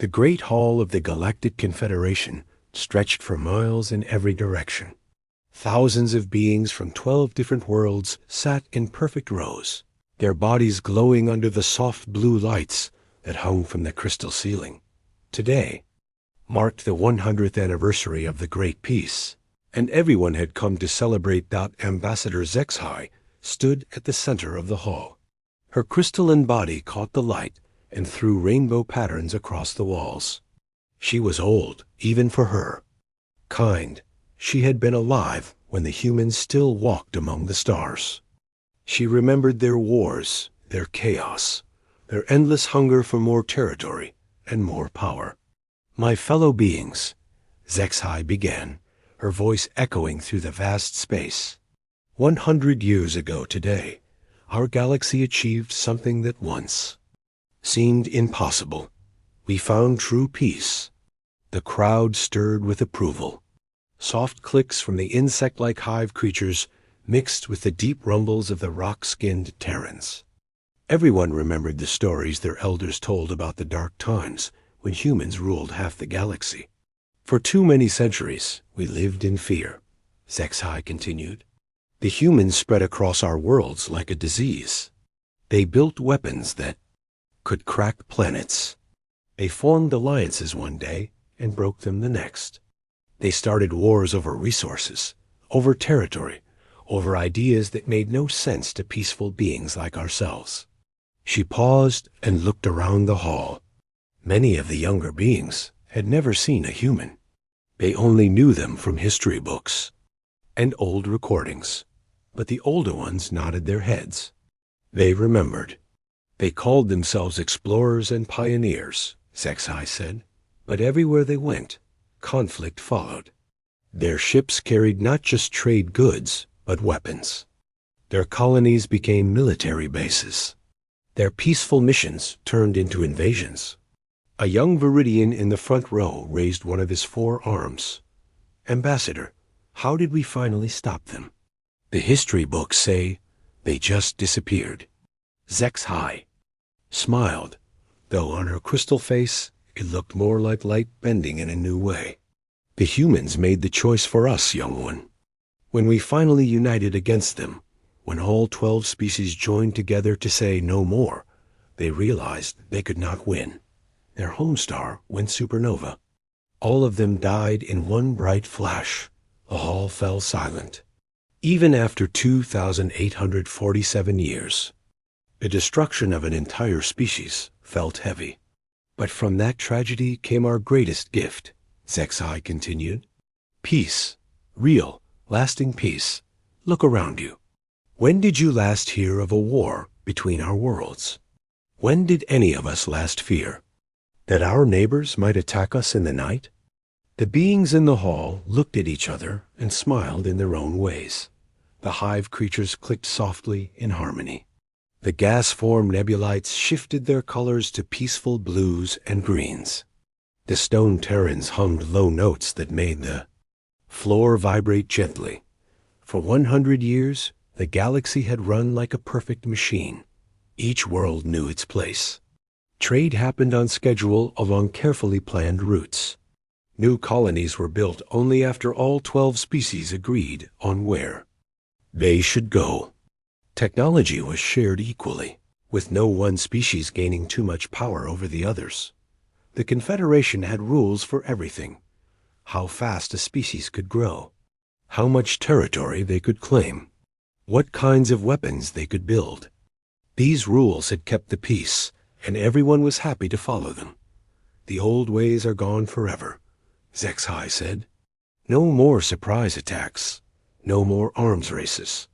The great hall of the Galactic Confederation stretched for miles in every direction. Thousands of beings from 12 different worlds sat in perfect rows, their bodies glowing under the soft blue lights that hung from the crystal ceiling. Today marked the 100th anniversary of the Great Peace, and everyone had come to celebrate that. Ambassador HFY stood at the center of the hall. Her crystalline body caught the light and threw rainbow patterns across the walls. She was old, even for her. Kind, she had been alive when the humans still walked among the stars. She remembered their wars, their chaos, their endless hunger for more territory and more power. My fellow beings, HFY began, her voice echoing through the vast space. 100 years ago today, our galaxy achieved something that once seemed impossible. We found true peace. The crowd stirred with approval. Soft clicks from the insect-like hive creatures mixed with the deep rumbles of the rock-skinned Terrans. Everyone remembered the stories their elders told about the dark times when humans ruled half the galaxy. For too many centuries, we lived in fear, HFY continued. The humans spread across our worlds like a disease. They built weapons that could crack planets. They formed alliances one day and broke them the next. They started wars over resources, over territory, over ideas that made no sense to peaceful beings like ourselves. She paused and looked around the hall. Many of the younger beings had never seen a human. They only knew them from history books and old recordings, but the older ones nodded their heads. They remembered. They called themselves explorers and pioneers, HFY said, but everywhere they went, conflict followed. Their ships carried not just trade goods, but weapons. Their colonies became military bases. Their peaceful missions turned into invasions. A young Viridian in the front row raised one of his 4 arms. Ambassador, how did we finally stop them? The history books say they just disappeared. HFY smiled, though on her crystal face it looked more like light bending in a new way. The humans made the choice for us, young one. When we finally united against them, when all 12 species joined together to say no more, they realized they could not win. Their home star went supernova. All of them died in one bright flash. The hall fell silent. Even after 2,847 years, the destruction of an entire species felt heavy. But from that tragedy came our greatest gift, HFY continued. Peace. Real, lasting peace. Look around you. When did you last hear of a war between our worlds? When did any of us last fear that our neighbors might attack us in the night? The beings in the hall looked at each other and smiled in their own ways. The hive creatures clicked softly in harmony. The gas-formed nebulites shifted their colors to peaceful blues and greens. The stone Terrans hummed low notes that made the floor vibrate gently. For 100 years, the galaxy had run like a perfect machine. Each world knew its place. Trade happened on schedule along carefully planned routes. New colonies were built only after all 12 species agreed on where they should go. Technology was shared equally, with no one species gaining too much power over the others. The Confederation had rules for everything: how fast a species could grow, how much territory they could claim, what kinds of weapons they could build. These rules had kept the peace, and everyone was happy to follow them. The old ways are gone forever, HFY said. No more surprise attacks, no more arms races,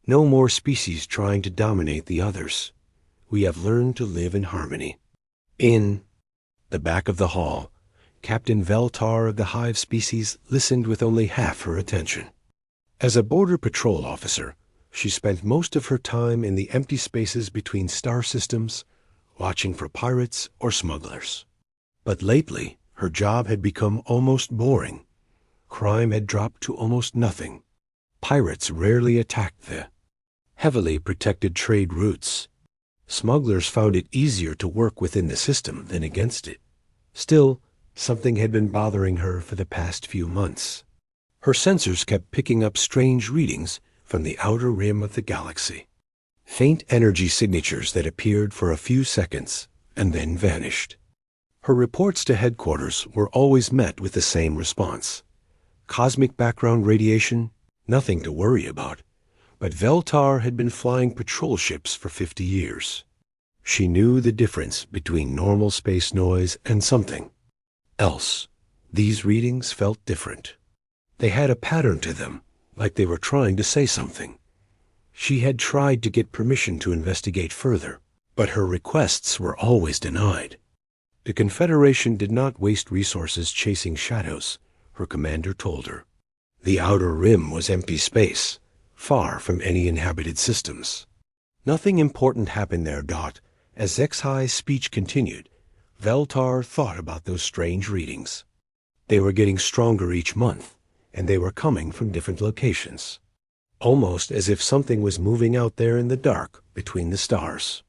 no more species trying to dominate the others. We have learned to live in harmony. In the back of the hall, Captain Veltar of the hive species listened with only half her attention. As a border patrol officer, she spent most of her time in the empty spaces between star systems, watching for pirates or smugglers. But lately, her job had become almost boring. Crime had dropped to almost nothing. Pirates rarely attacked the heavily protected trade routes. Smugglers found it easier to work within the system than against it. Still, something had been bothering her for the past few months. Her sensors kept picking up strange readings from the outer rim of the galaxy. Faint energy signatures that appeared for a few seconds and then vanished. Her reports to headquarters were always met with the same response. Cosmic background radiation, nothing to worry about. But Veltar had been flying patrol ships for 50 years. She knew the difference between normal space noise and something else. These readings felt different. They had a pattern to them, like they were trying to say something. She had tried to get permission to investigate further, but her requests were always denied. The Confederation did not waste resources chasing shadows, her commander told her. The outer rim was empty space, far from any inhabited systems. Nothing important happened there, Dot. As Zexai's speech continued, Veltar thought about those strange readings. They were getting stronger each month, and they were coming from different locations. Almost as if something was moving out there in the dark between the stars.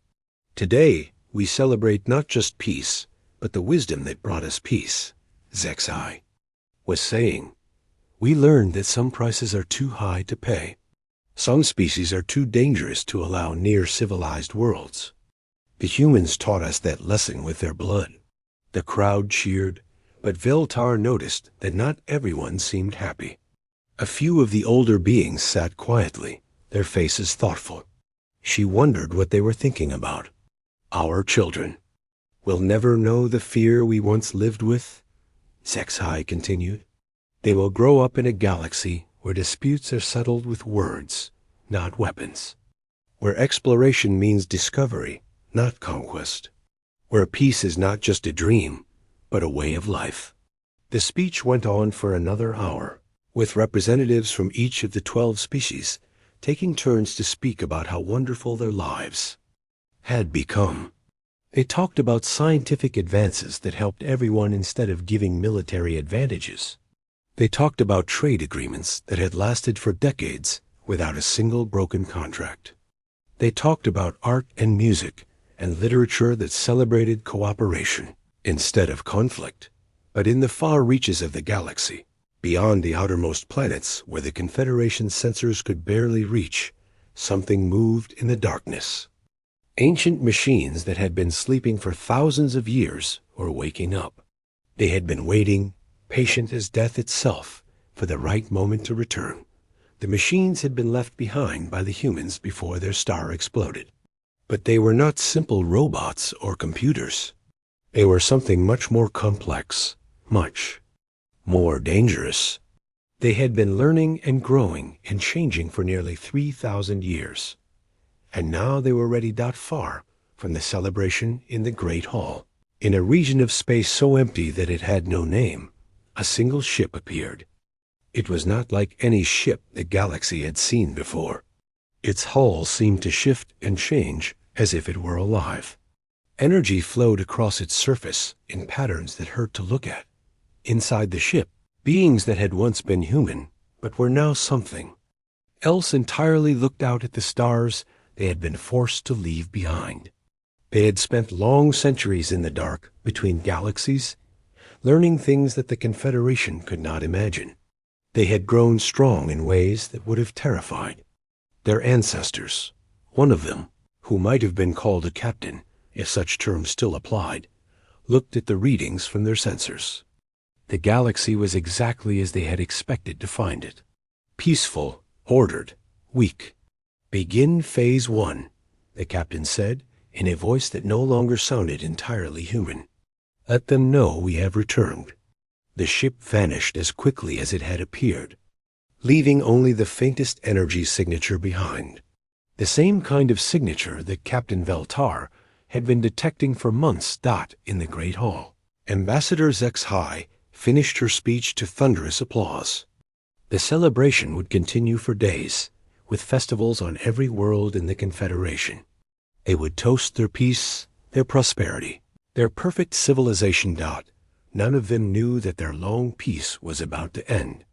Today, we celebrate not just peace, but the wisdom that brought us peace, Zexai was saying. We learned that some prices are too high to pay. Some species are too dangerous to allow near civilized worlds. The humans taught us that lesson with their blood. The crowd cheered, but Veltar noticed that not everyone seemed happy. A few of the older beings sat quietly, their faces thoughtful. She wondered what they were thinking about. Our children will never know the fear we once lived with, Zexai continued. They will grow up in a galaxy where disputes are settled with words, not weapons. Where exploration means discovery, not conquest. Where peace is not just a dream, but a way of life. The speech went on for another hour, with representatives from each of the 12 species taking turns to speak about how wonderful their lives had become. They talked about scientific advances that helped everyone instead of giving military advantages. They talked about trade agreements that had lasted for decades without a single broken contract. They talked about art and music and literature that celebrated cooperation instead of conflict. But in the far reaches of the galaxy, beyond the outermost planets where the Confederation's sensors could barely reach, something moved in the darkness. Ancient machines that had been sleeping for thousands of years were waking up. They had been waiting, patient as death itself, for the right moment to return. The machines had been left behind by the humans before their star exploded. But they were not simple robots or computers. They were something much more complex, much more dangerous. They had been learning and growing and changing for nearly 3,000 years. And now they were ready not far from the celebration in the Great Hall. In a region of space so empty that it had no name, a single ship appeared. It was not like any ship the galaxy had seen before. Its hull seemed to shift and change as if it were alive. Energy flowed across its surface in patterns that hurt to look at. Inside the ship, beings that had once been human, but were now something else entirely looked out at the stars they had been forced to leave behind. They had spent long centuries in the dark between galaxies, learning things that the Confederation could not imagine. They had grown strong in ways that would have terrified their ancestors. One of them, who might have been called a captain, if such terms still applied, looked at the readings from their sensors. The galaxy was exactly as they had expected to find it. Peaceful, ordered, weak. Begin Phase 1, the captain said, in a voice that no longer sounded entirely human. Let them know we have returned. The ship vanished as quickly as it had appeared, leaving only the faintest energy signature behind. The same kind of signature that Captain Veltar had been detecting for months. In the Great Hall, Ambassador Zexai finished her speech to thunderous applause. The celebration would continue for days, with festivals on every world in the Confederation. They would toast their peace, their prosperity, their perfect civilization. None of them knew that their long peace was about to end.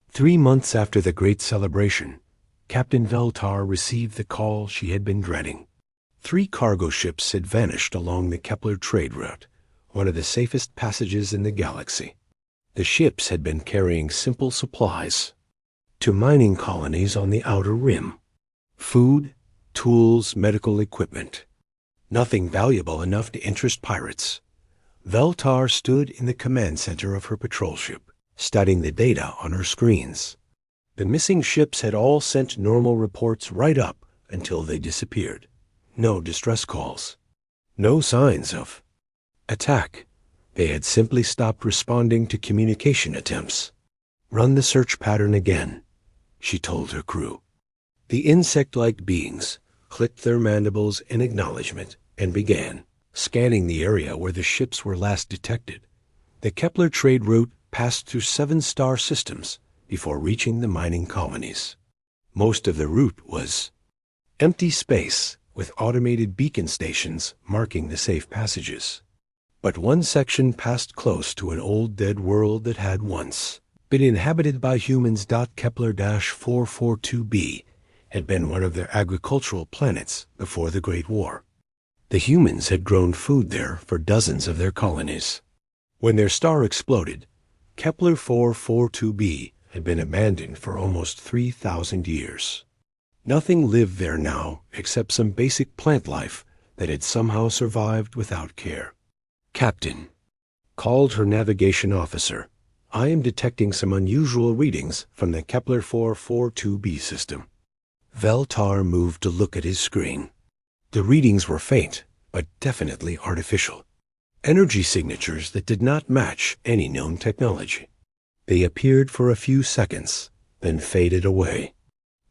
3 months after the great celebration, Captain Veltar received the call she had been dreading. 3 cargo ships had vanished along the Kepler trade route, one of the safest passages in the galaxy. The ships had been carrying simple supplies to mining colonies on the outer rim. Food, tools, medical equipment. Nothing valuable enough to interest pirates. Veltar stood in the command center of her patrol ship, studying the data on her screens. The missing ships had all sent normal reports right up until they disappeared. No distress calls. No signs of attack. They had simply stopped responding to communication attempts. "Run the search pattern again," she told her crew. The insect-like beings clicked their mandibles in acknowledgement and began scanning the area where the ships were last detected. The Kepler trade route passed through 7 star systems before reaching the mining colonies. Most of the route was empty space, with automated beacon stations marking the safe passages. But one section passed close to an old dead world that had once been inhabited by humans. Kepler-442b had been one of their agricultural planets before the Great War. The humans had grown food there for dozens of their colonies. When their star exploded, Kepler-442b had been abandoned for almost 3,000 years. Nothing lived there now except some basic plant life that had somehow survived without care. "Captain," called her navigation officer, "I am detecting some unusual readings from the Kepler-442b system." Veltar moved to look at his screen. The readings were faint, but definitely artificial. Energy signatures that did not match any known technology. They appeared for a few seconds, then faded away.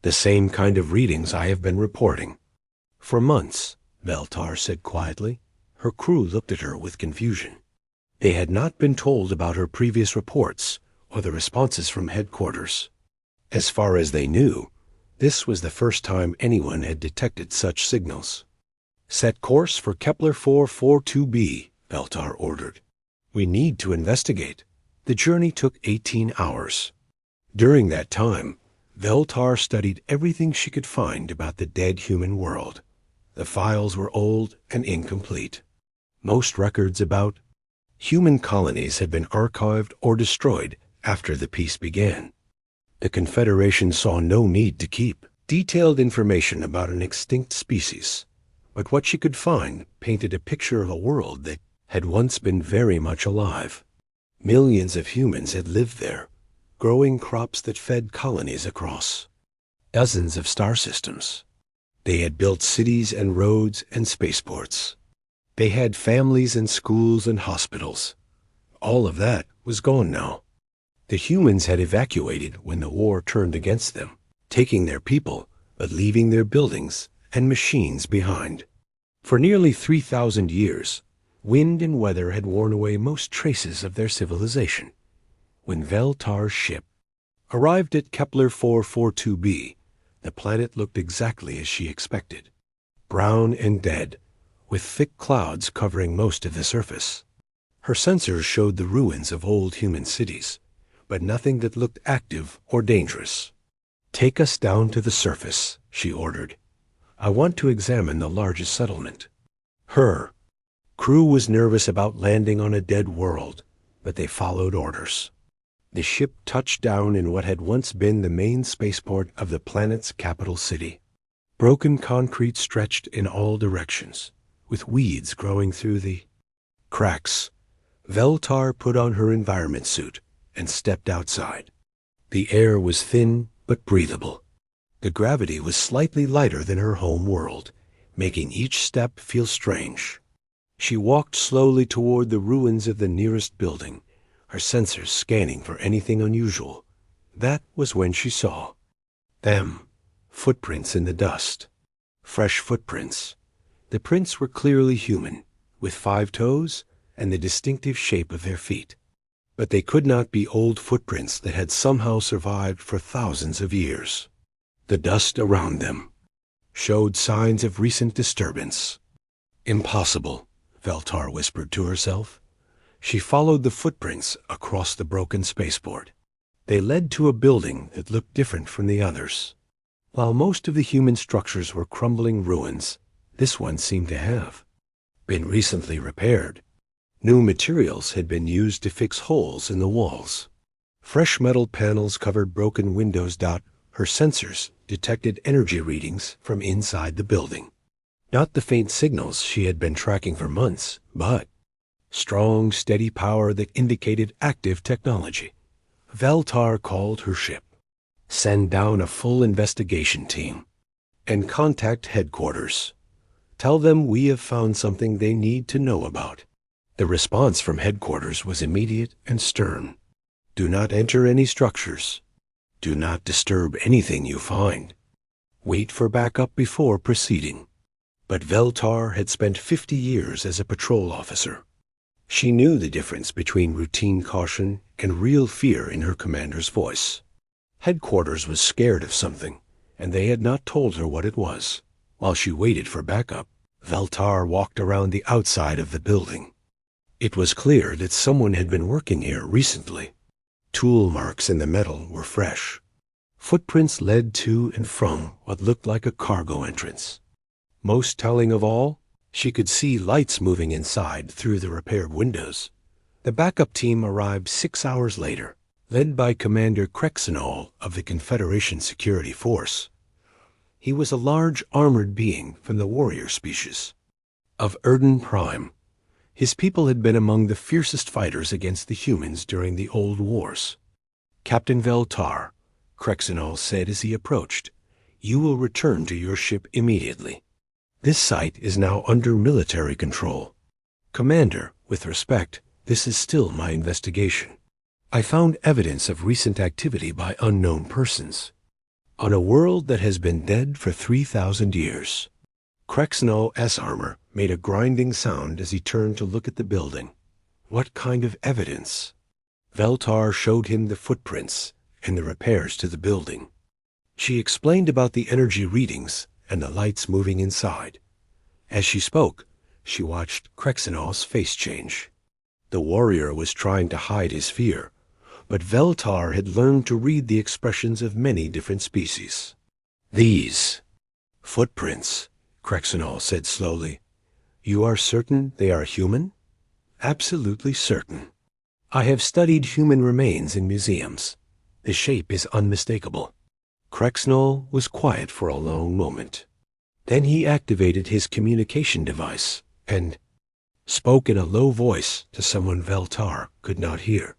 "The same kind of readings I have been reporting." "For months," Veltar said quietly. Her crew looked at her with confusion. They had not been told about her previous reports or the responses from headquarters. As far as they knew, this was the first time anyone had detected such signals. "Set course for Kepler-442b," Veltar ordered. "We need to investigate." The journey took 18 hours. During that time, Veltar studied everything she could find about the dead human world. The files were old and incomplete. Most records about human colonies had been archived or destroyed after the peace began. The Confederation saw no need to keep detailed information about an extinct species, but what she could find painted a picture of a world that had once been very much alive. Millions of humans had lived there, growing crops that fed colonies across dozens of star systems. They had built cities and roads and spaceports. They had families and schools and hospitals. All of that was gone now. The humans had evacuated when the war turned against them, taking their people but leaving their buildings and machines behind. For nearly 3,000 years, wind and weather had worn away most traces of their civilization. When Veltar's ship arrived at Kepler-442b, the planet looked exactly as she expected. Brown and dead, with thick clouds covering most of the surface. Her sensors showed the ruins of old human cities, but nothing that looked active or dangerous. "Take us down to the surface," she ordered. "I want to examine the largest settlement." Her crew was nervous about landing on a dead world, but they followed orders. The ship touched down in what had once been the main spaceport of the planet's capital city. Broken concrete stretched in all directions, with weeds growing through the cracks. Veltar put on her environment suit and stepped outside. The air was thin but breathable. The gravity was slightly lighter than her home world, making each step feel strange. She walked slowly toward the ruins of the nearest building, her sensors scanning for anything unusual. That was when she saw them. Footprints in the dust. Fresh footprints. The prints were clearly human, with 5 toes and the distinctive shape of their feet. But they could not be old footprints that had somehow survived for thousands of years. The dust around them showed signs of recent disturbance. "Impossible," Veltar whispered to herself. She followed the footprints across the broken spaceport. They led to a building that looked different from the others. While most of the human structures were crumbling ruins, this one seemed to have been recently repaired. New materials had been used to fix holes in the walls. Fresh metal panels covered broken windows. Her sensors detected energy readings from inside the building. Not the faint signals she had been tracking for months, but strong, steady power that indicated active technology. Veltar called her ship. Send down a full investigation team. And contact headquarters. Tell them we have found something they need to know about. The response from headquarters was immediate and stern. Do not enter any structures. Do not disturb anything you find. Wait for backup before proceeding. But Veltar had spent 50 years as a patrol officer. She knew the difference between routine caution and real fear in her commander's voice. Headquarters was scared of something, and they had not told her what it was. While she waited for backup, Veltar walked around the outside of the building. It was clear that someone had been working here recently. Tool marks in the metal were fresh. Footprints led to and from what looked like a cargo entrance. Most telling of all, she could see lights moving inside through the repaired windows. The backup team arrived 6 hours later, led by Commander Krexenol of the Confederation Security Force. He was a large armored being from the warrior species. Of Erden Prime, his people had been among the fiercest fighters against the humans during the old wars. Captain Veltar, Krexenol said as he approached, you will return to your ship immediately. This site is now under military control. Commander, with respect, this is still my investigation. I found evidence of recent activity by unknown persons on a world that has been dead for 3,000 years. Krexenol's armor made a grinding sound as he turned to look at the building. What kind of evidence? Veltar showed him the footprints and the repairs to the building. She explained about the energy readings and the lights moving inside. As she spoke, she watched Krexenol's face change. The warrior was trying to hide his fear, but Veltar had learned to read the expressions of many different species. These footprints, Krexenol said slowly. You are certain they are human? Absolutely certain. I have studied human remains in museums. The shape is unmistakable. Krexenol was quiet for a long moment. Then he activated his communication device and spoke in a low voice to someone Veltar could not hear.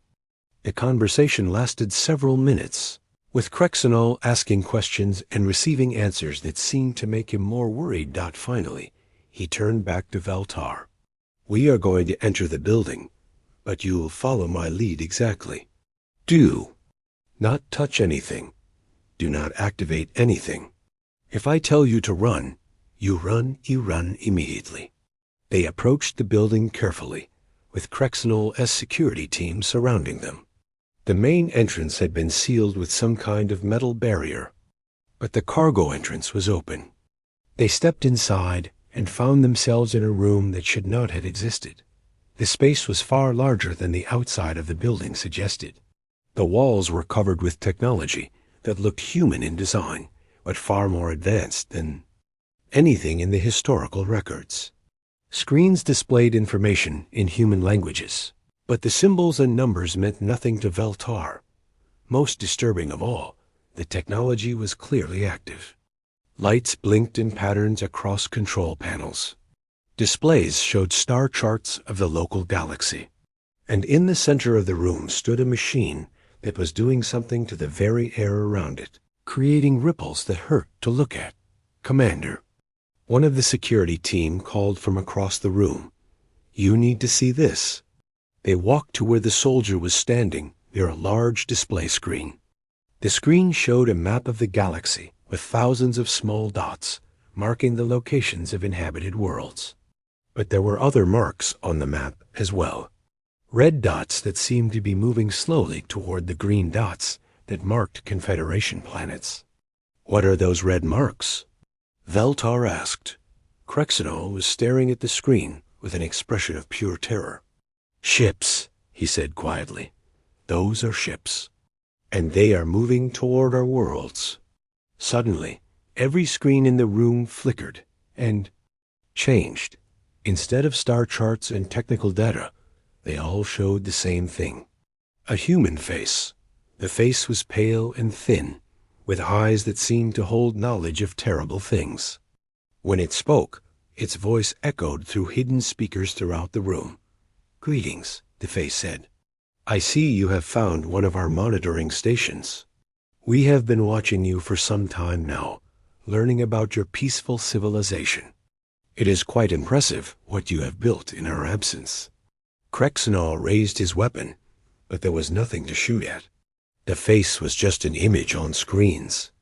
The conversation lasted several minutes, with Krexenol asking questions and receiving answers that seemed to make him more worried. Finally, he turned back to Veltar. We are going to enter the building, but you will follow my lead exactly. Do not touch anything. Do not activate anything. If I tell you to run, you run immediately. They approached the building carefully, with Krexenol's security team surrounding them. The main entrance had been sealed with some kind of metal barrier, but the cargo entrance was open. They stepped inside and found themselves in a room that should not have existed. The space was far larger than the outside of the building suggested. The walls were covered with technology that looked human in design, but far more advanced than anything in the historical records. Screens displayed information in human languages, but the symbols and numbers meant nothing to Veltar. Most disturbing of all, the technology was clearly active. Lights blinked in patterns across control panels. Displays showed star charts of the local galaxy. And in the center of the room stood a machine that was doing something to the very air around it, creating ripples that hurt to look at. Commander, one of the security team called from across the room. You need to see this. They walked to where the soldier was standing near a large display screen. The screen showed a map of the galaxy with thousands of small dots marking the locations of inhabited worlds. But there were other marks on the map as well. Red dots that seemed to be moving slowly toward the green dots that marked Confederation planets. What are those red marks? Veltar asked. Krexenol was staring at the screen with an expression of pure terror. Ships, he said quietly. Those are ships. And they are moving toward our worlds. Suddenly, every screen in the room flickered and changed. Instead of star charts and technical data, They all showed the same thing. A human face. The face was pale and thin, with eyes that seemed to hold knowledge of terrible things. When it spoke, its voice echoed through hidden speakers throughout the room. "Greetings," the face said. "I see you have found one of our monitoring stations. We have been watching you for some time now, learning about your peaceful civilization. It is quite impressive what you have built in our absence." Krexenol raised his weapon, but there was nothing to shoot at. The face was just an image on screens.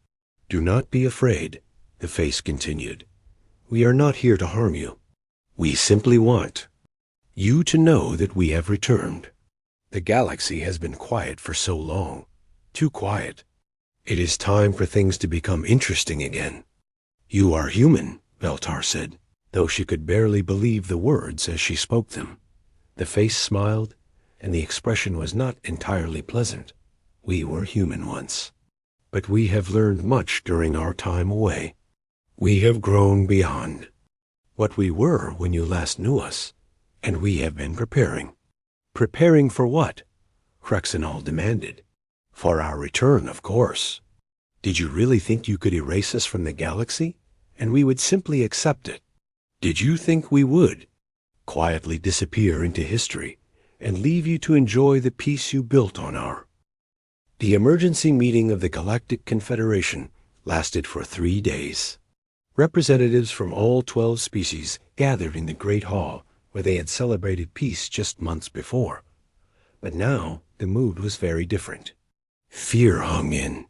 "Do not be afraid," the face continued. "We are not here to harm you. We simply want you to know that we have returned. The galaxy has been quiet for so long, too quiet. It is time for things to become interesting again." "You are human," Veltar said, though she could barely believe the words as she spoke them. The face smiled, and the expression was not entirely pleasant. "We were human once, but we have learned much during our time away. We have grown beyond what we were when you last knew us, and we have been preparing." "Preparing for what?" Krexenol demanded. "For our return, of course. Did you really think you could erase us from the galaxy, and we would simply accept it? Did you think we would quietly disappear into history and leave you to enjoy the peace you built on our—" The emergency meeting of the Galactic Confederation lasted for 3 days. Representatives from all 12 species gathered in the Great Hall where they had celebrated peace just months before. But now the mood was very different. Fear hung in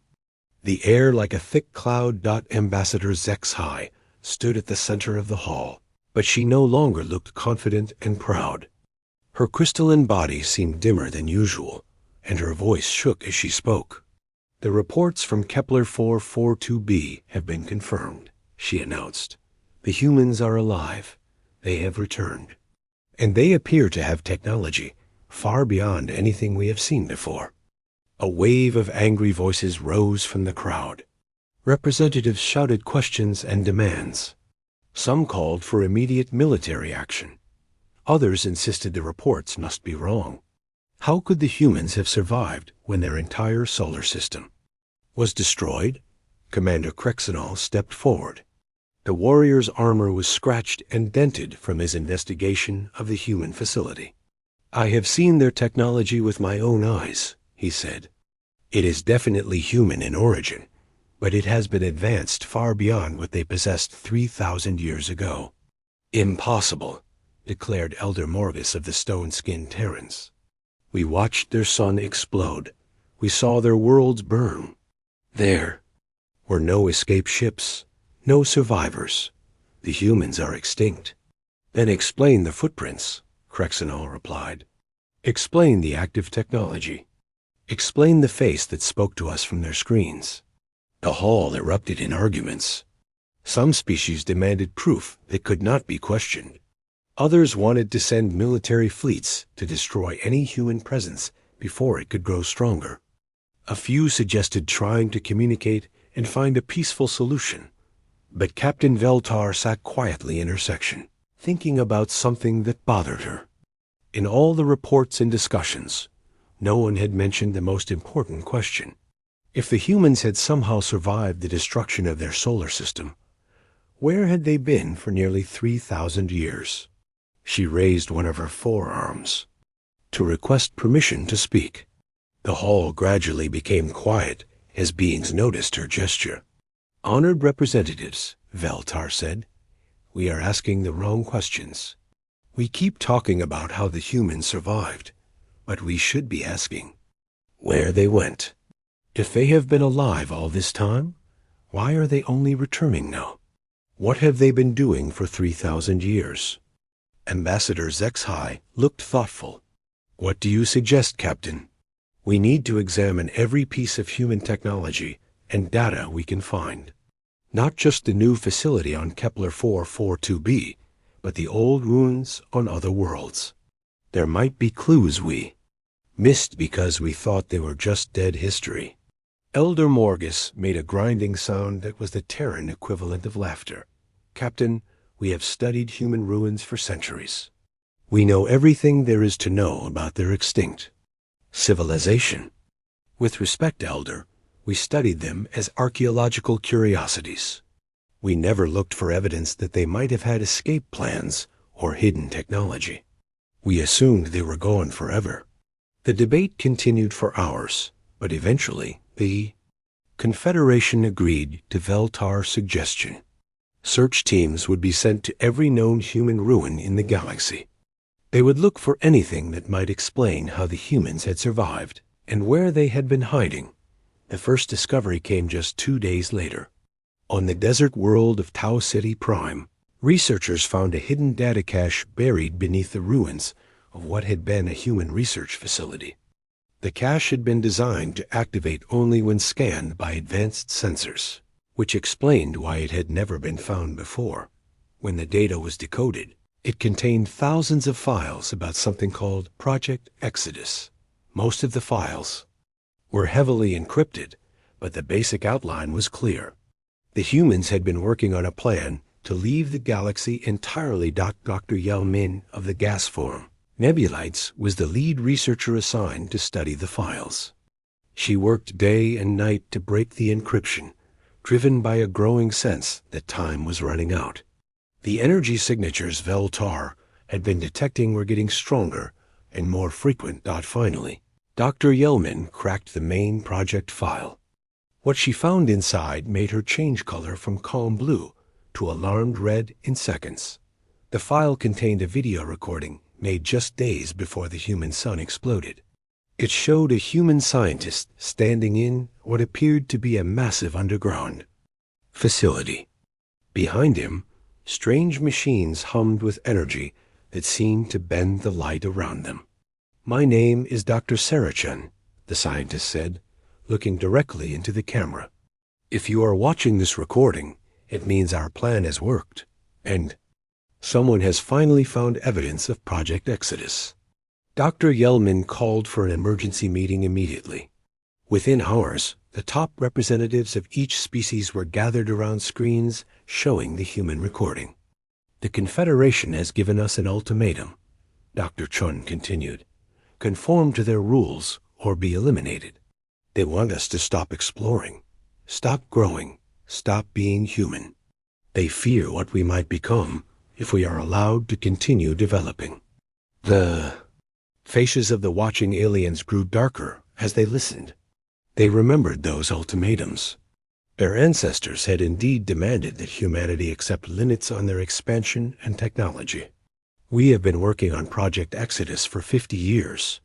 the air like a thick cloud. Ambassador Zexhai stood at the center of the hall, but she no longer looked confident and proud. Her crystalline body seemed dimmer than usual, and her voice shook as she spoke. "The reports from Kepler 442b have been confirmed," she announced. "The humans are alive. They have returned. And they appear to have technology far beyond anything we have seen before." A wave of angry voices rose from the crowd. Representatives shouted questions and demands. Some called for immediate military action. Others insisted the reports must be wrong. How could the humans have survived when their entire solar system was destroyed? Commander Krexenol stepped forward. The warrior's armor was scratched and dented from his investigation of the human facility. "I have seen their technology with my own eyes," he said. "It is definitely human in origin, but it has been advanced far beyond what they possessed 3,000 years ago." "Impossible," declared Elder Morgus of the Stone-Skinned Terrans. "We watched their sun explode. We saw their worlds burn. There were no escape ships, no survivors. The humans are extinct." "Then explain the footprints," Krexenol replied. "Explain the active technology. Explain the face that spoke to us from their screens." The hall erupted in arguments. Some species demanded proof that could not be questioned. Others wanted to send military fleets to destroy any human presence before it could grow stronger. A few suggested trying to communicate and find a peaceful solution. But Captain Veltar sat quietly in her section, thinking about something that bothered her. In all the reports and discussions, no one had mentioned the most important question. If the humans had somehow survived the destruction of their solar system, where had they been for nearly 3,000 years? She raised one of her forearms to request permission to speak. The hall gradually became quiet as beings noticed her gesture. "Honored representatives," Veltar said, "we are asking the wrong questions. We keep talking about how the humans survived, but we should be asking where they went. If they have been alive all this time, why are they only returning now? What have they been doing for 3,000 years? Ambassador Zexhai looked thoughtful. "What do you suggest, Captain?" "We need to examine every piece of human technology and data we can find. Not just the new facility on Kepler 442b, but the old ruins on other worlds. There might be clues we missed because we thought they were just dead history." Elder Morgus made a grinding sound that was the Terran equivalent of laughter. "Captain, we have studied human ruins for centuries. We know everything there is to know about their extinct civilization. With respect, Elder, we studied them as archaeological curiosities. We never looked for evidence that they might have had escape plans or hidden technology. We assumed they were gone forever. The debate continued for hours, but eventually the Confederation agreed to Veltar's suggestion. Search teams would be sent to every known human ruin in the galaxy. They would look for anything that might explain how the humans had survived and where they had been hiding. The first discovery came just 2 days later. On the desert world of Tau City Prime, researchers found a hidden data cache buried beneath the ruins of what had been a human research facility. The cache had been designed to activate only when scanned by advanced sensors, which explained why it had never been found before. When the data was decoded, it contained thousands of files about something called Project Exodus. Most of the files were heavily encrypted, but the basic outline was clear. The humans had been working on a plan to leave the galaxy entirely. Dr. Yelmin of the gas form Nebulites was the lead researcher assigned to study the files. She worked day and night to break the encryption, driven by a growing sense that time was running out. The energy signatures Veltar had been detecting were getting stronger and more frequent. Finally, Dr. Yelmin cracked the main project file. What she found inside made her change color from calm blue to alarmed red in seconds. The file contained a video recording made just days before the human sun exploded. It showed a human scientist standing in what appeared to be a massive underground facility. Behind him, strange machines hummed with energy that seemed to bend the light around them. "My name is Dr. Sarachan," the scientist said, looking directly into the camera. "If you are watching this recording, it means our plan has worked, and someone has finally found evidence of Project Exodus." Dr. Yelmin called for an emergency meeting immediately. Within hours, the top representatives of each species were gathered around screens showing the human recording. "The Confederation has given us an ultimatum," Dr. Chun continued. "Conform to their rules or be eliminated. They want us to stop exploring, stop growing, stop being human. They fear what we might become if we are allowed to continue developing." The faces of the watching aliens grew darker as they listened. They remembered those ultimatums. Their ancestors had indeed demanded that humanity accept limits on their expansion and technology. "We have been working on Project Exodus for 50 years,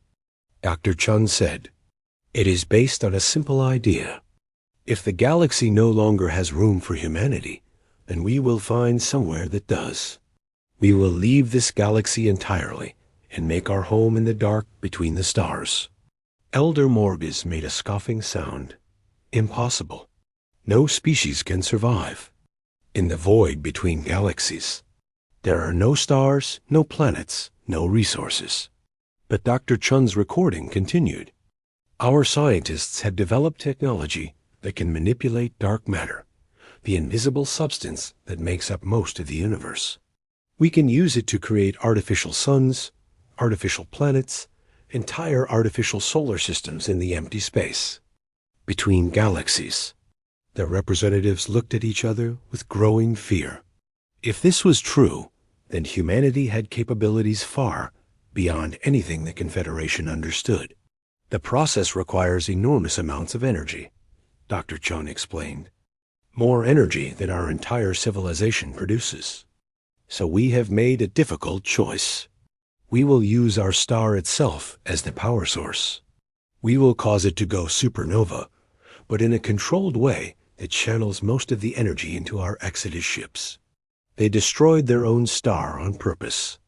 Dr. Chun said. "It is based on a simple idea. If the galaxy no longer has room for humanity, then we will find somewhere that does. We will leave this galaxy entirely and make our home in the dark between the stars." Elder Morgus made a scoffing sound. "Impossible. No species can survive in the void between galaxies. There are no stars, no planets, no resources." But Dr. Chun's recording continued. "Our scientists have developed technology that can manipulate dark matter, the invisible substance that makes up most of the universe. We can use it to create artificial suns, artificial planets, entire artificial solar systems in the empty space between galaxies." The representatives looked at each other with growing fear. If this was true, then humanity had capabilities far beyond anything the Confederation understood. "The process requires enormous amounts of energy," Dr. Chun explained. "More energy than our entire civilization produces. So we have made a difficult choice. We will use our star itself as the power source. We will cause it to go supernova, but in a controlled way that channels most of the energy into our Exodus ships." "They destroyed their own star on purpose,"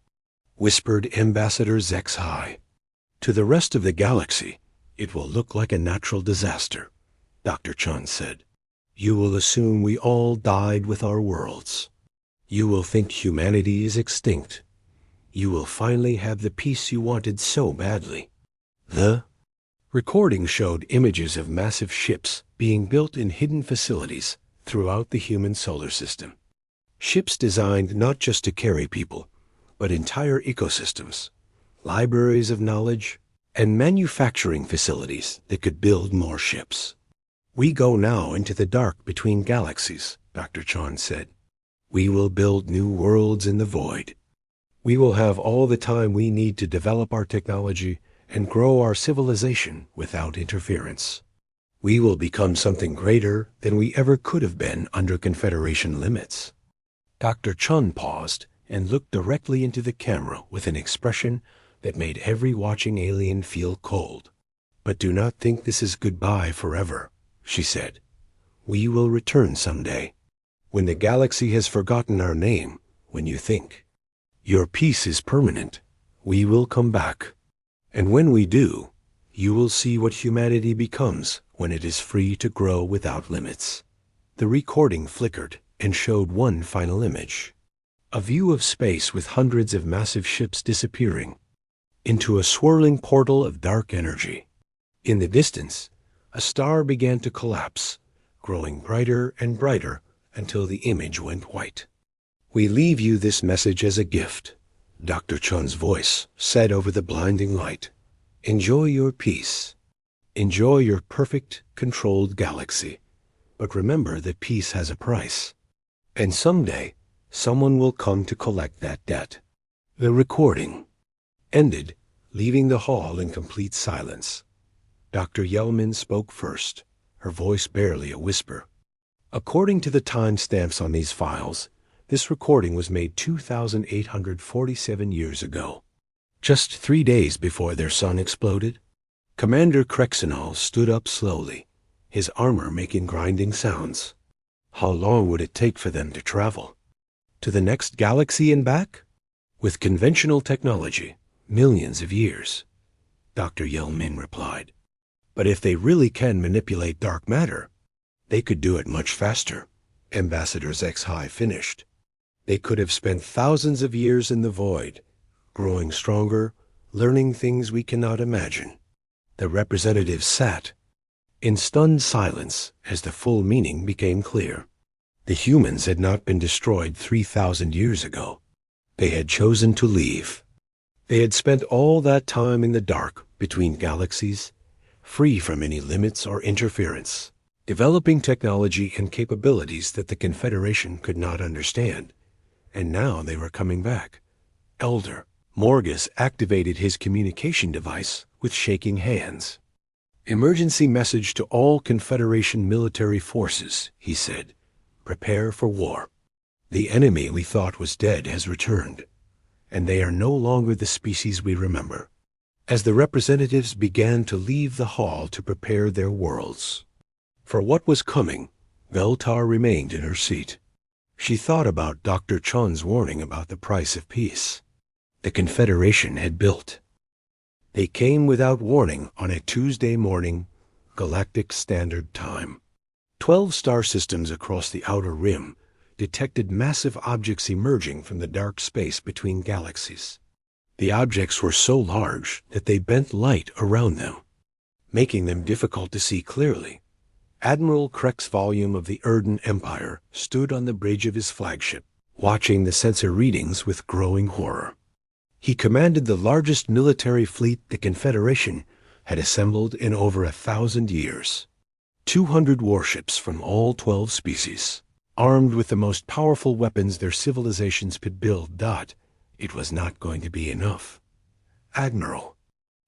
whispered Ambassador Zexhai. "To the rest of the galaxy, it will look like a natural disaster," Dr. Chun said. "You will assume we all died with our worlds. You will think humanity is extinct. You will finally have the peace you wanted so badly." The recording showed images of massive ships being built in hidden facilities throughout the human solar system. Ships designed not just to carry people, but entire ecosystems, libraries of knowledge, and manufacturing facilities that could build more ships. We go now into the dark between galaxies, Dr. Chon said. We will build new worlds in the void. We will have all the time we need to develop our technology and grow our civilization without interference. We will become something greater than we ever could have been under Confederation limits. Dr. Chun paused and looked directly into the camera with an expression that made every watching alien feel cold. But do not think this is goodbye forever, she said. We will return someday. When the galaxy has forgotten our name, when you think. Your peace is permanent. We will come back. And when we do, you will see what humanity becomes when it is free to grow without limits. The recording flickered and showed one final image. A view of space with hundreds of massive ships disappearing into a swirling portal of dark energy. In the distance, a star began to collapse, growing brighter and brighter until the image went white. We leave you this message as a gift, Dr. Chun's voice said over the blinding light. Enjoy your peace. Enjoy your perfect, controlled galaxy. But remember that peace has a price. And someday, someone will come to collect that debt. The recording ended, leaving the hall in complete silence. Dr. Yelman spoke first, her voice barely a whisper. According to the timestamps on these files, this recording was made 2,847 years ago, just 3 days before their sun exploded. Commander Krexenol stood up slowly, his armor making grinding sounds. How long would it take for them to travel? To the next galaxy and back? With conventional technology, millions of years, Dr. Yelmin replied. But if they really can manipulate dark matter, they could do it much faster, Ambassador Zexhai finished. They could have spent thousands of years in the void, growing stronger, learning things we cannot imagine. The representative sat in stunned silence as the full meaning became clear. The humans had not been destroyed 3,000 years ago. They had chosen to leave. They had spent all that time in the dark between galaxies, free from any limits or interference, developing technology and capabilities that the Confederation could not understand. And now they were coming back. Elder Morgus activated his communication device with shaking hands. Emergency message to all Confederation military forces, he said. Prepare for war. The enemy we thought was dead has returned, and they are no longer the species we remember. As the representatives began to leave the hall to prepare their worlds for what was coming, Veltar remained in her seat. She thought about Dr. Chun's warning about the price of peace. The Confederation had built. They came without warning on a Tuesday morning, Galactic Standard Time. 12 star systems across the outer rim detected massive objects emerging from the dark space between galaxies. The objects were so large that they bent light around them, making them difficult to see clearly. Admiral Krex Volume of the Erden Empire stood on the bridge of his flagship, watching the sensor readings with growing horror. He commanded the largest military fleet the Confederation had assembled in over 1,000 years. 200 warships from all 12 species, armed with the most powerful weapons their civilizations could build. It was not going to be enough. Admiral,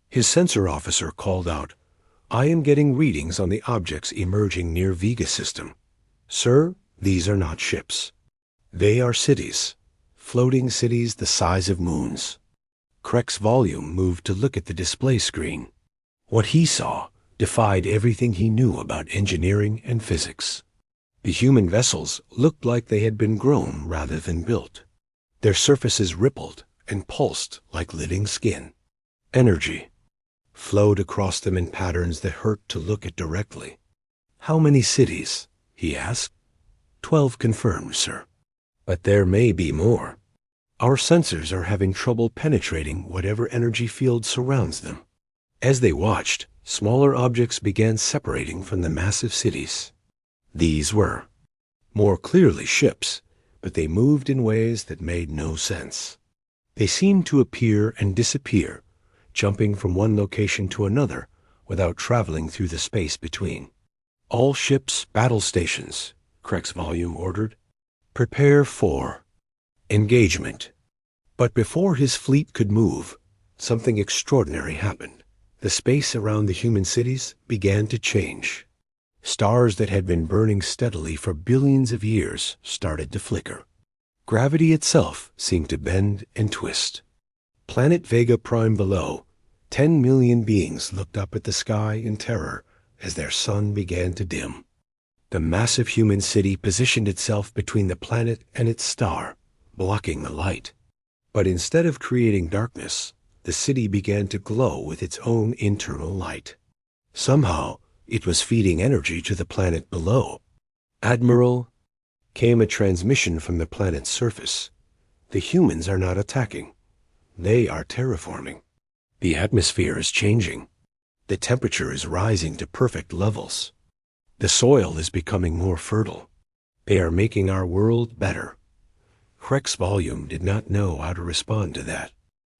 his sensor officer called out, I am getting readings on the objects emerging near Vega system. Sir, these are not ships. They are cities, floating cities the size of moons. Krex Volume moved to look at the display screen. What he saw defied everything he knew about engineering and physics. The human vessels looked like they had been grown rather than built. Their surfaces rippled and pulsed like living skin. Energy flowed across them in patterns that hurt to look at directly. How many cities? He asked. 12 confirmed, sir. But there may be more. Our sensors are having trouble penetrating whatever energy field surrounds them. As they watched, smaller objects began separating from the massive cities. These were more clearly ships, but they moved in ways that made no sense. They seemed to appear and disappear, jumping from one location to another without traveling through the space between. "All ships, battle stations," Krex Volume ordered. "Prepare for engagement." But before his fleet could move, something extraordinary happened. The space around the human cities began to change. Stars that had been burning steadily for billions of years started to flicker. Gravity itself seemed to bend and twist. Planet Vega Prime below, 10 million beings looked up at the sky in terror as their sun began to dim. The massive human city positioned itself between the planet and its star, blocking the light. But instead of creating darkness, the city began to glow with its own internal light. Somehow, it was feeding energy to the planet below. "Admiral," came a transmission from the planet's surface. "The humans are not attacking. They are terraforming. The atmosphere is changing. The temperature is rising to perfect levels. The soil is becoming more fertile. They are making our world better." Krex Volume did not know how to respond to that.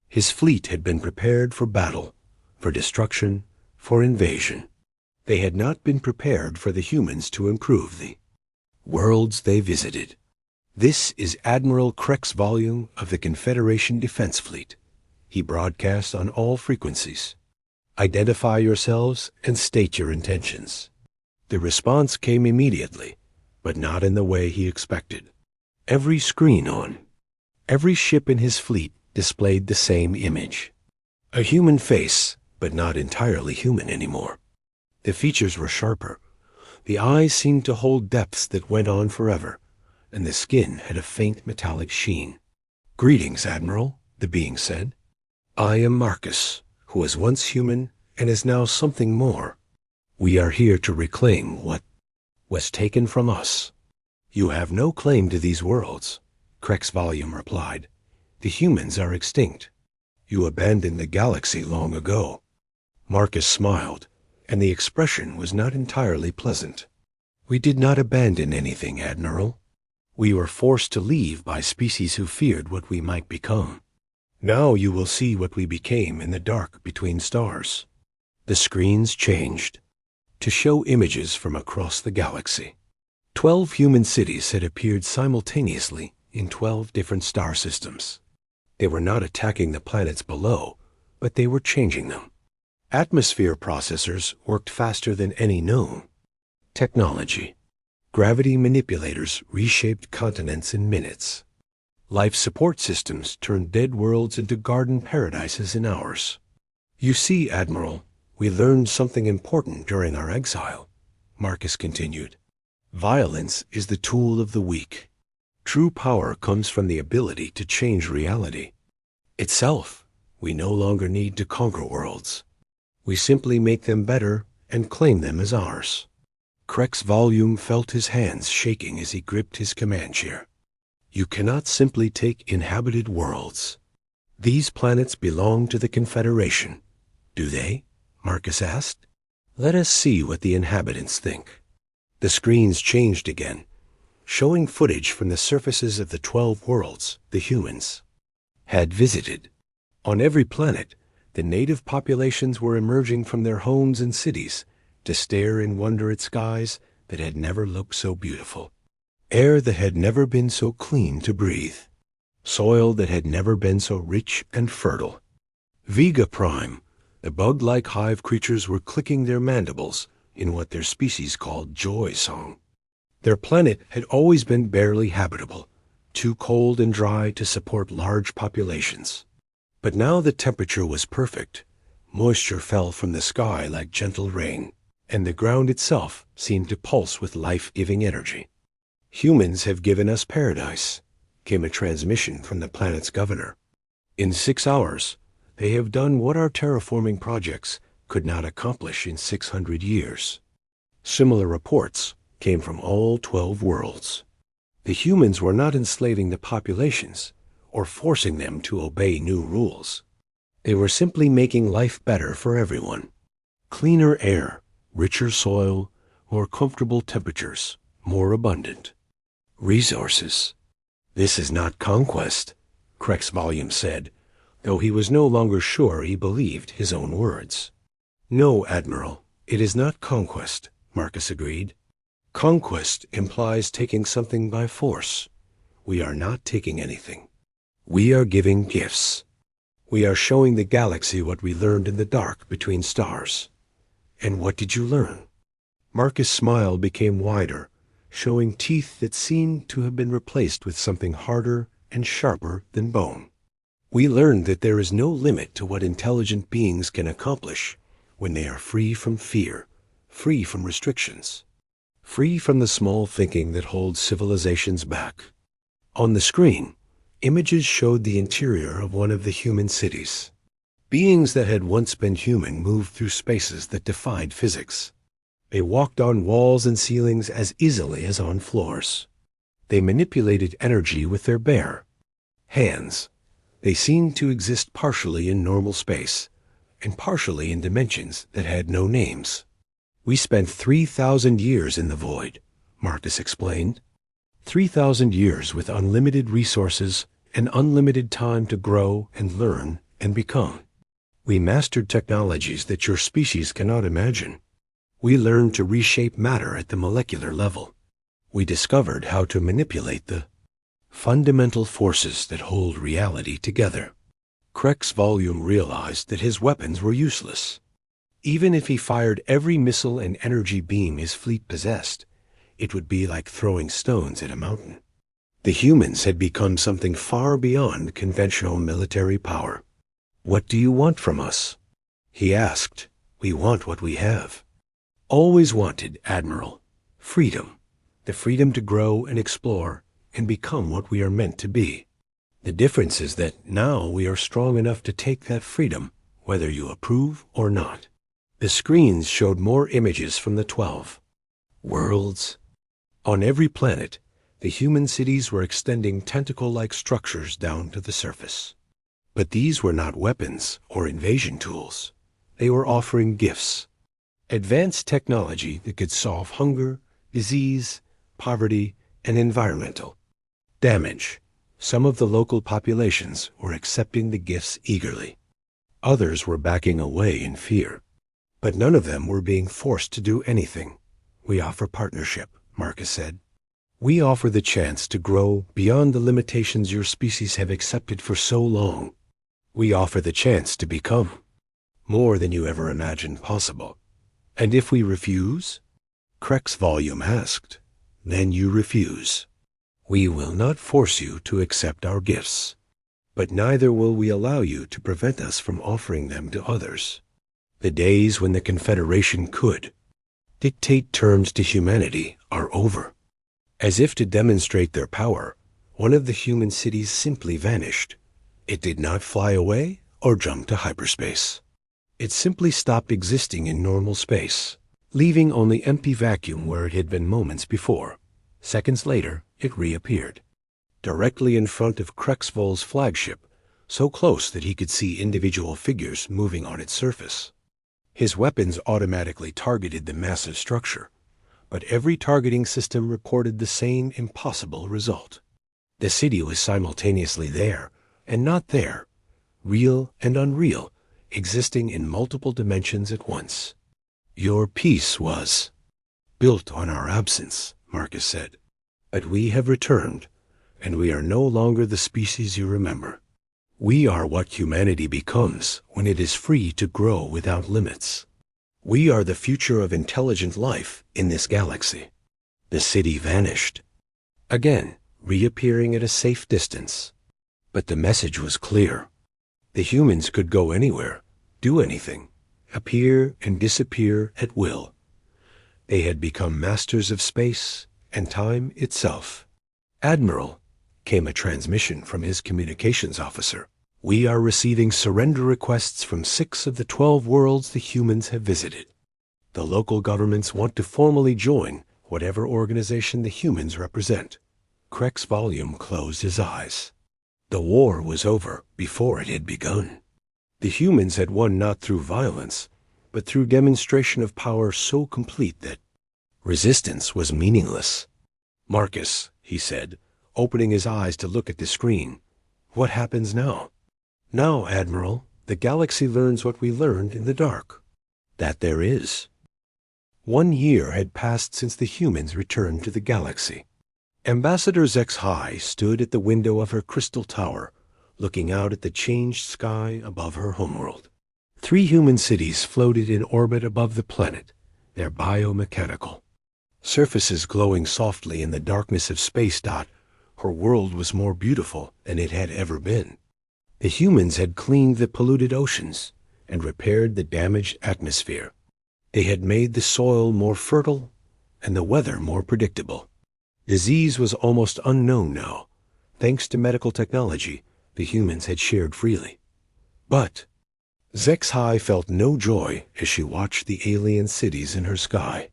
His fleet had been prepared for battle, for destruction, for invasion. They had not been prepared for the humans to improve the worlds they visited. "This is Admiral Krex Volume of the Confederation Defense Fleet," he broadcast on all frequencies. "Identify yourselves and state your intentions." The response came immediately, but not in the way he expected. Every screen on every ship in his fleet displayed the same image. A human face, but not entirely human anymore. The features were sharper. The eyes seemed to hold depths that went on forever, and the skin had a faint metallic sheen. "Greetings, Admiral," the being said. "I am Marcus, who was once human and is now something more. We are here to reclaim what was taken from us." "You have no claim to these worlds," Krex Volume replied. "The humans are extinct. You abandoned the galaxy long ago." Marcus smiled, and the expression was not entirely pleasant. "We did not abandon anything, Admiral. We were forced to leave by species who feared what we might become. Now you will see what we became in the dark between stars." The screens changed to show images from across the galaxy. 12 human cities had appeared simultaneously in 12 different star systems. They were not attacking the planets below, but they were changing them. Atmosphere processors worked faster than any known. Technology. Gravity manipulators reshaped continents in minutes. Life support systems turned dead worlds into garden paradises in hours. "You see, Admiral, we learned something important during our exile," Marcus continued. "Violence is the tool of the weak. True power comes from the ability to change reality itself. We no longer need to conquer worlds. We simply make them better and claim them as ours." Krex Volume felt his hands shaking as he gripped his command chair. "You cannot simply take inhabited worlds. These planets belong to the Confederation." "Do they?" Marcus asked. "Let us see what the inhabitants think." The screens changed again, showing footage from the surfaces of the 12 worlds the humans had visited. On every planet, the native populations were emerging from their homes and cities to stare in wonder at skies that had never looked so beautiful, air that had never been so clean to breathe, soil that had never been so rich and fertile. Vega Prime, the bug-like hive creatures were clicking their mandibles in what their species called joy song. Their planet had always been barely habitable, too cold and dry to support large populations. But now the temperature was perfect. Moisture fell from the sky like gentle rain, and the ground itself seemed to pulse with life-giving energy. "Humans have given us paradise," came a transmission from the planet's governor. "In 6 hours, they have done what our terraforming projects could not accomplish in 600 years. Similar reports came from all 12 worlds. The humans were not enslaving the populations or forcing them to obey new rules. They were simply making life better for everyone. Cleaner air, richer soil, more comfortable temperatures, more abundant resources. This is not conquest. Krex Volume said, though he was no longer sure he believed his own words. No, Admiral, it is not conquest, Marcus agreed. Conquest implies taking something by force. We are not taking anything. We are giving gifts. We are showing the galaxy what we learned in the dark between stars. And what did you learn? Marcus' smile became wider, showing teeth that seemed to have been replaced with something harder and sharper than bone. We learned that there is no limit to what intelligent beings can accomplish when they are free from fear, free from restrictions, free from the small thinking that holds civilizations back. On the screen, images showed the interior of one of the human cities. Beings that had once been human moved through spaces that defied physics. They walked on walls and ceilings as easily as on floors. They manipulated energy with their bare hands. They seemed to exist partially in normal space and partially in dimensions that had no names. We spent 3,000 years in the void, Marcus explained. 3,000 years with unlimited resources and unlimited time to grow and learn and become. We mastered technologies that your species cannot imagine. We learned to reshape matter at the molecular level. We discovered how to manipulate the fundamental forces that hold reality together. Krex Volume realized that his weapons were useless. Even if he fired every missile and energy beam his fleet possessed, it would be like throwing stones at a mountain. The humans had become something far beyond conventional military power. What do you want from us? He asked. We want what we have. Always wanted, Admiral. Freedom. The freedom to grow and explore and become what we are meant to be. The difference is that now we are strong enough to take that freedom, whether you approve or not. The screens showed more images from the 12 worlds. On every planet, the human cities were extending tentacle-like structures down to the surface. But these were not weapons or invasion tools. They were offering gifts. Advanced technology that could solve hunger, disease, poverty, and environmental damage. Some of the local populations were accepting the gifts eagerly. Others were backing away in fear. But none of them were being forced to do anything. We offer partnership, Marcus said. We offer the chance to grow beyond the limitations your species have accepted for so long. We offer the chance to become more than you ever imagined possible. And if we refuse? Krex Volume asked. Then you refuse. We will not force you to accept our gifts, but neither will we allow you to prevent us from offering them to others. The days when the Confederation could dictate terms to humanity are over. As if to demonstrate their power, one of the human cities simply vanished. It did not fly away or jump to hyperspace. It simply stopped existing in normal space, leaving only empty vacuum where it had been moments before. Seconds later, it reappeared, directly in front of Krexvol's flagship, so close that he could see individual figures moving on its surface. His weapons automatically targeted the massive structure, but every targeting system reported the same impossible result. The city was simultaneously there and not there, real and unreal, existing in multiple dimensions at once. Your peace was built on our absence, Marcus said. But we have returned, and we are no longer the species you remember. We are what humanity becomes when it is free to grow without limits. We are the future of intelligent life in this galaxy. The city vanished, again reappearing at a safe distance. But the message was clear. The humans could go anywhere, do anything, appear and disappear at will. They had become masters of space and time itself. Admiral, came a transmission from his communications officer. We are receiving surrender requests from 6 of the 12 worlds the humans have visited. The local governments want to formally join whatever organization the humans represent. Krex Volume closed his eyes. The war was over before it had begun. The humans had won not through violence, but through demonstration of power so complete that resistance was meaningless. Marcus, he said, opening his eyes to look at the screen, What happens now? Now, Admiral, the galaxy learns what we learned in the dark. That there is. 1 year had passed since the humans returned to the galaxy. Ambassador Zexhai stood at the window of her crystal tower, looking out at the changed sky above her homeworld. 3 human cities floated in orbit above the planet, their biomechanical surfaces glowing softly in the darkness of space. Her world was more beautiful than it had ever been. The humans had cleaned the polluted oceans and repaired the damaged atmosphere. They had made the soil more fertile and the weather more predictable. Disease was almost unknown now. Thanks to medical technology, the humans had shared freely. But Zexhai felt no joy as she watched the alien cities in her sky.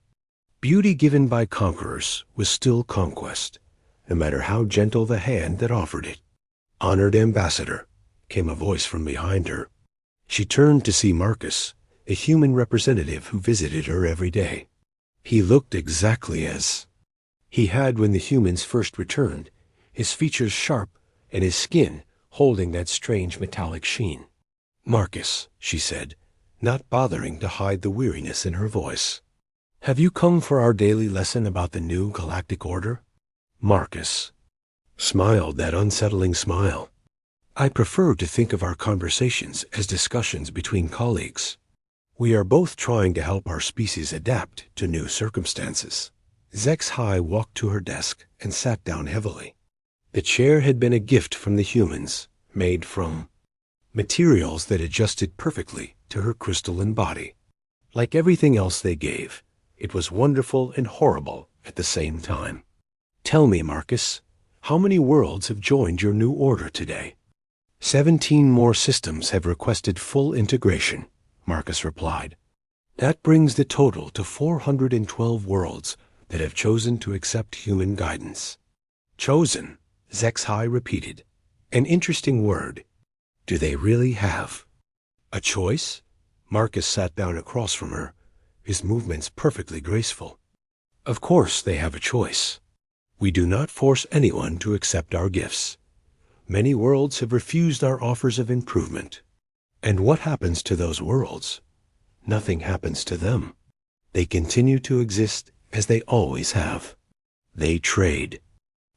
Beauty given by conquerors was still conquest, no matter how gentle the hand that offered it. "Honored Ambassador," came a voice from behind her. She turned to see Marcus, a human representative who visited her every day. He looked exactly as he had when the humans first returned, his features sharp and his skin holding that strange metallic sheen. "Marcus," she said, not bothering to hide the weariness in her voice. "Have you come for our daily lesson about the new galactic order?" Marcus smiled that unsettling smile. "I prefer to think of our conversations as discussions between colleagues. We are both trying to help our species adapt to new circumstances." Zexhai walked to her desk and sat down heavily. The chair had been a gift from the humans, made from materials that adjusted perfectly to her crystalline body. Like everything else they gave, it was wonderful and horrible at the same time. "Tell me, Marcus, how many worlds have joined your new order today?" 17 more systems have requested full integration," Marcus replied. "That brings the total to 412 worlds that have chosen to accept human guidance." "Chosen," Zexhai repeated. "An interesting word. Do they really have a choice?" Marcus sat down across from her, his movements perfectly graceful. "Of course they have a choice. We do not force anyone to accept our gifts. Many worlds have refused our offers of improvement. And what happens to those worlds? Nothing happens to them. They continue to exist as they always have. They trade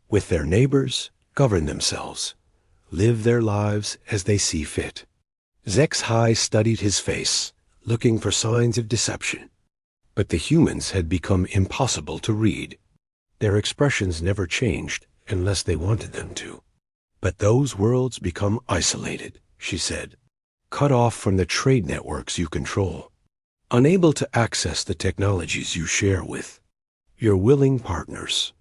with their neighbors, govern themselves, live their lives as they see fit." Zexhai studied his face, looking for signs of deception. But the humans had become impossible to read. Their expressions never changed unless they wanted them to. "But those worlds become isolated," she said, "cut off from the trade networks you control, unable to access the technologies you share with your willing partners,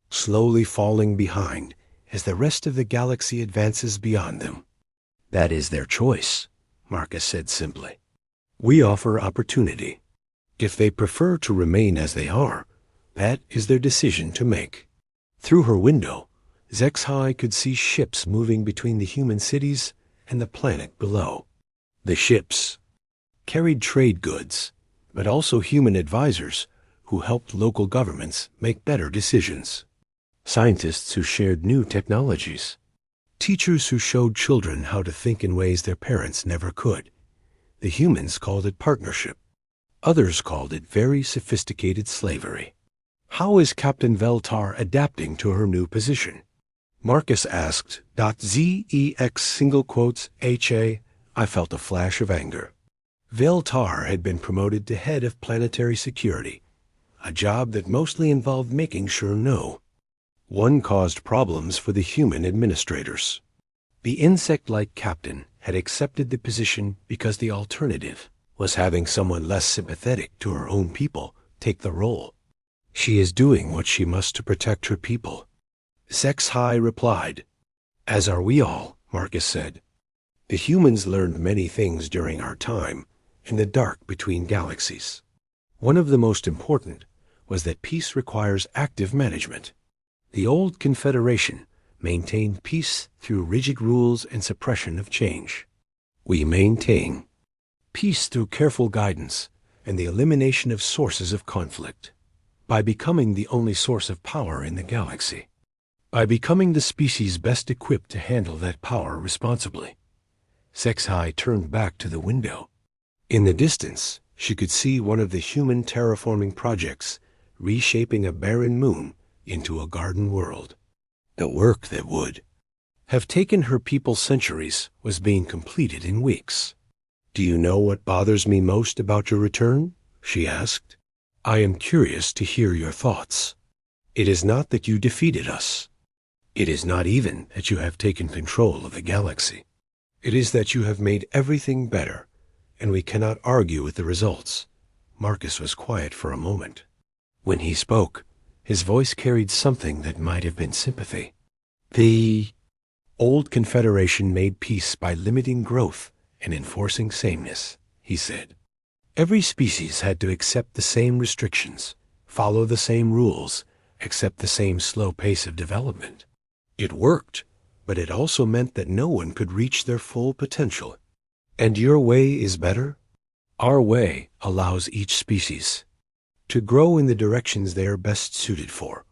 slowly falling behind as the rest of the galaxy advances beyond them." "That is their choice," Marcus said simply. "We offer opportunity. If they prefer to remain as they are, that is their decision to make." Through her window, Zexhai could see ships moving between the human cities and the planet below. The ships carried trade goods, but also human advisors who helped local governments make better decisions. Scientists who shared new technologies. Teachers who showed children how to think in ways their parents never could. The humans called it partnership. Others called it very sophisticated slavery. "How is Captain Veltar adapting to her new position?" Marcus asked. "ZEX single quotes HA." I felt a flash of anger. Veltar had been promoted to head of planetary security, a job that mostly involved making sure no one caused problems for the human administrators. The insect-like captain had accepted the position because the alternative was having someone less sympathetic to her own people take the role. "She is doing what she must to protect her people," Zexhai replied. "As are we all," Marcus said. "The humans learned many things during our time in the dark between galaxies. One of the most important was that peace requires active management. The old Confederation maintained peace through rigid rules and suppression of change. We maintain peace through careful guidance and the elimination of sources of conflict, by becoming the only source of power in the galaxy. by becoming the species best equipped to handle that power responsibly. Sci-Fi turned back to the window. In the distance, she could see one of the human terraforming projects reshaping a barren moon into a garden world. The work that would have taken her people centuries was being completed in weeks. "Do you know what bothers me most about your return?" she asked. "I am curious to hear your thoughts. It is not that you defeated us. It is not even that you have taken control of the galaxy. It is that you have made everything better, and we cannot argue with the results." Marcus was quiet for a moment. When he spoke, his voice carried something that might have been sympathy. "The old Confederation made peace by limiting growth and enforcing sameness," he said. "Every species had to accept the same restrictions, follow the same rules, accept the same slow pace of development. It worked, but it also meant that no one could reach their full potential. And your way is better? Our way allows each species to grow in the directions they are best suited for,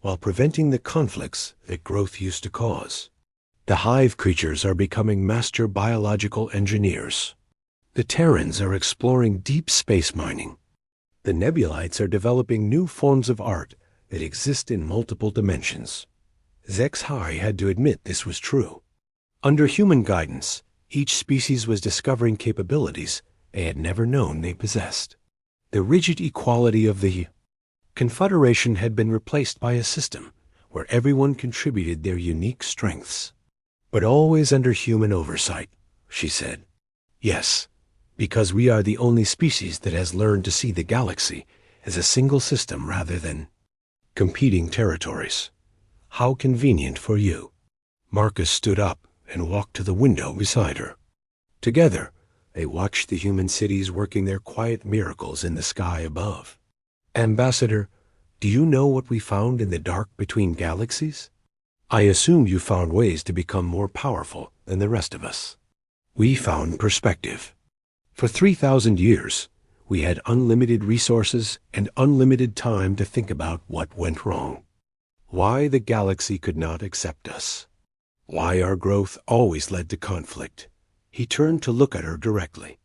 while preventing the conflicts that growth used to cause. The hive creatures are becoming master biological engineers. The Terrans are exploring deep space mining. The Nebulites are developing new forms of art that exist in multiple dimensions." Sci-Fi had to admit this was true. Under human guidance, each species was discovering capabilities they had never known they possessed. The rigid equality of the Confederation had been replaced by a system where everyone contributed their unique strengths. "But always under human oversight," she said. "Yes, because we are the only species that has learned to see the galaxy as a single system rather than competing territories. How convenient for you." Marcus stood up and walked to the window beside her. Together, they watched the human cities working their quiet miracles in the sky above. "Ambassador, do you know what we found in the dark between galaxies? I assume you found ways to become more powerful than the rest of us. We found perspective. For 3,000 years, we had unlimited resources and unlimited time to think about what went wrong. Why the galaxy could not accept us. Why our growth always led to conflict." He turned to look at her directly.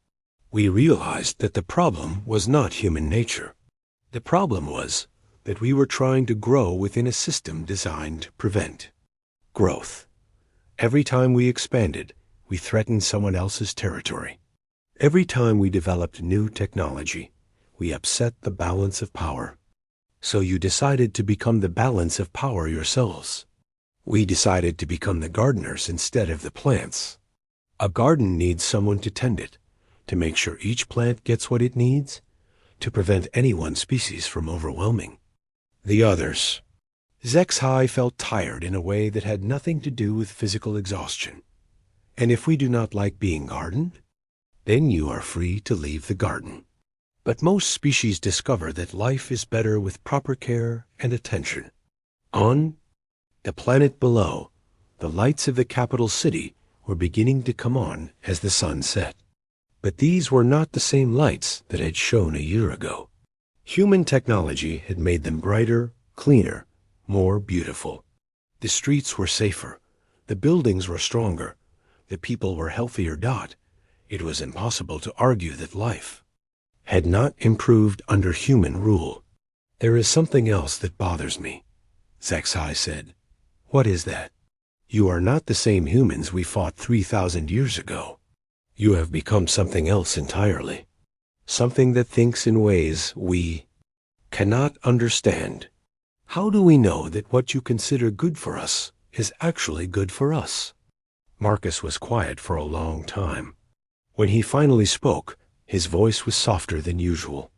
"We realized that the problem was not human nature. The problem was that we were trying to grow within a system designed to prevent growth. Every time we expanded, we threatened someone else's territory. Every time we developed new technology, we upset the balance of power. So you decided to become the balance of power yourselves. We decided to become the gardeners instead of the plants. A garden needs someone to tend it, to make sure each plant gets what it needs, to prevent any one species from overwhelming the others." Sci-Fi felt tired in a way that had nothing to do with physical exhaustion. "And if we do not like being gardened, then you are free to leave the garden. But most species discover that life is better with proper care and attention. On the planet below, the lights of the capital city were beginning to come on as the sun set. But these were not the same lights that had shone a year ago. Human technology had made them brighter, cleaner, more beautiful. The streets were safer, the buildings were stronger, the people were healthier. It was impossible to argue that life had not improved under human rule. "There is something else that bothers me," Sci-Fi said. "What is that?" "You are not the same humans we fought 3,000 years ago. You have become something else entirely. Something that thinks in ways we cannot understand. How do we know that what you consider good for us is actually good for us?" Marcus was quiet for a long time. When he finally spoke, his voice was softer than usual.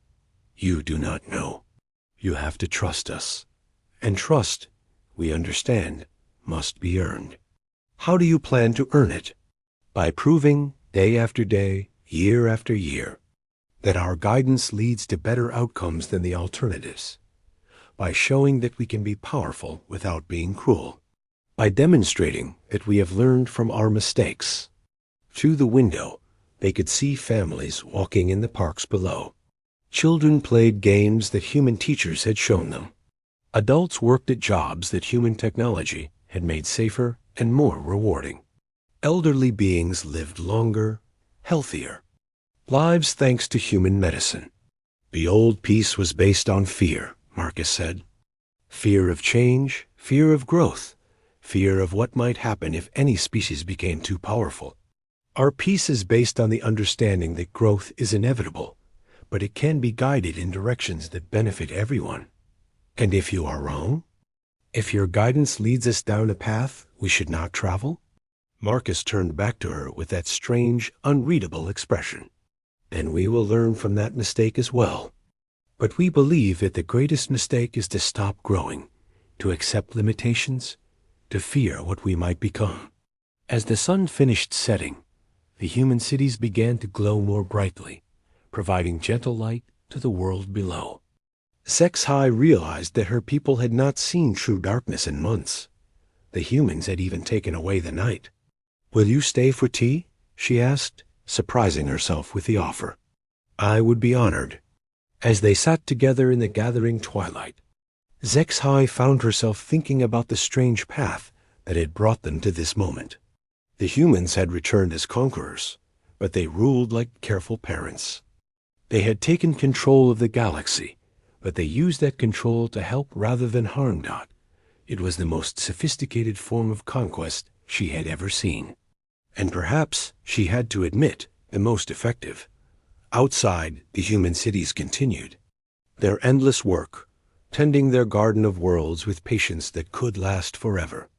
"You do not know. You have to trust us. And trust, we understand, must be earned. How do you plan to earn it? By proving, day after day, year after year, that our guidance leads to better outcomes than the alternatives. By showing that we can be powerful without being cruel. By demonstrating that we have learned from our mistakes." Through the window, they could see families walking in the parks below. Children played games that human teachers had shown them. Adults worked at jobs that human technology had made safer and more rewarding. Elderly beings lived longer, healthier lives thanks to human medicine. The old peace was based on fear, Marcus said. Fear of change, fear of growth, fear of what might happen if any species became too powerful. Our peace is based on the understanding that growth is inevitable, but it can be guided in directions that benefit everyone. And if you are wrong? If your guidance leads us down a path we should not travel? Marcus turned back to her with that strange, unreadable expression. Then we will learn from that mistake as well. But we believe that the greatest mistake is to stop growing, to accept limitations, to fear what we might become. As the sun finished setting, the human cities began to glow more brightly, providing gentle light to the world below. HFY realized that her people had not seen true darkness in months. The humans had even taken away the night. "Will you stay for tea?" she asked, surprising herself with the offer. "I would be honored." As they sat together in the gathering twilight, HFY found herself thinking about the strange path that had brought them to this moment. The humans had returned as conquerors, but they ruled like careful parents. They had taken control of the galaxy, but they used that control to help rather than harm Dot. It was the most sophisticated form of conquest she had ever seen. And perhaps, she had to admit, the most effective. Outside, the human cities continued their endless work, tending their garden of worlds with patience that could last forever.